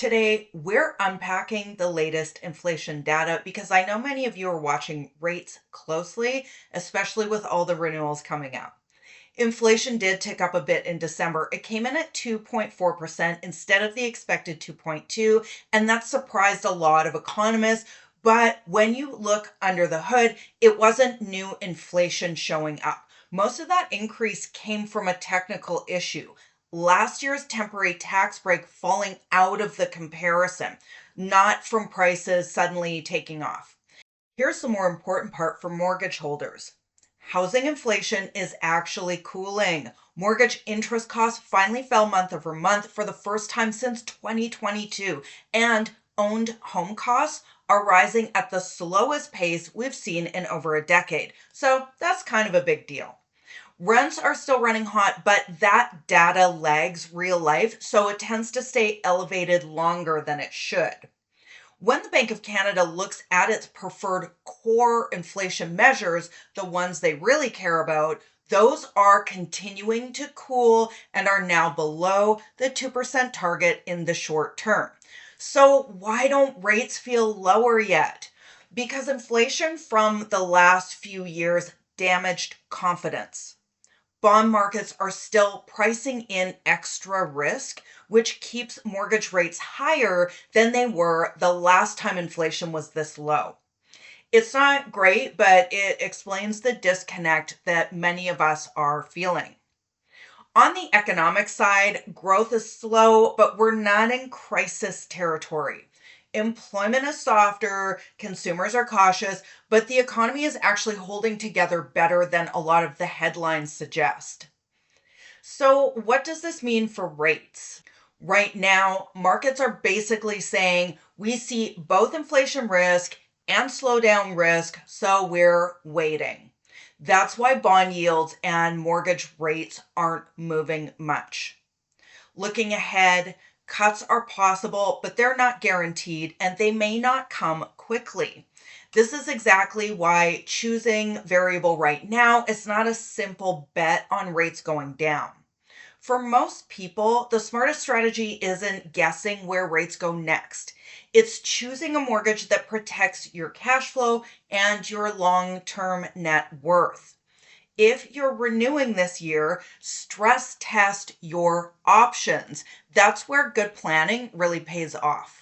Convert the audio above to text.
Today, we're unpacking the latest inflation data because I know many of you are watching rates closely, especially with all the renewals coming out. Inflation did tick up a bit in December. It came in at 2.4% instead of the expected 2.2, and that surprised a lot of economists. But when you look under the hood, it wasn't new inflation showing up. Most of that increase came from a technical issue. Last year's temporary tax break falling out of the comparison, not from prices suddenly taking off. Here's the more important part for mortgage holders. Housing inflation is actually cooling. Mortgage interest costs finally fell month over month for the first time since 2022, and owned home costs are rising at the slowest pace we've seen in over a decade. So that's kind of a big deal. Rents are still running hot, but that data lags real life, so it tends to stay elevated longer than it should. When the Bank of Canada looks at its preferred core inflation measures, the ones they really care about, those are continuing to cool and are now below the 2% target in the short term. So, why don't rates feel lower yet? Because inflation from the last few years damaged confidence. Bond markets are still pricing in extra risk, which keeps mortgage rates higher than they were the last time inflation was this low. It's not great, but it explains the disconnect that many of us are feeling. On the economic side, growth is slow, but we're not in crisis territory. Employment is softer, consumers are cautious, but the economy is actually holding together better than a lot of the headlines suggest. So, what does this mean for rates? Right now, markets are basically saying we see both inflation risk and slowdown risk, so we're waiting. That's why bond yields and mortgage rates aren't moving much. Looking ahead, cuts are possible, but they're not guaranteed and they may not come quickly. This is exactly why choosing variable right now is not a simple bet on rates going down. For most people, the smartest strategy isn't guessing where rates go next. It's choosing a mortgage that protects your cash flow and your long term net worth. If you're renewing this year, stress test your options. That's where good planning really pays off.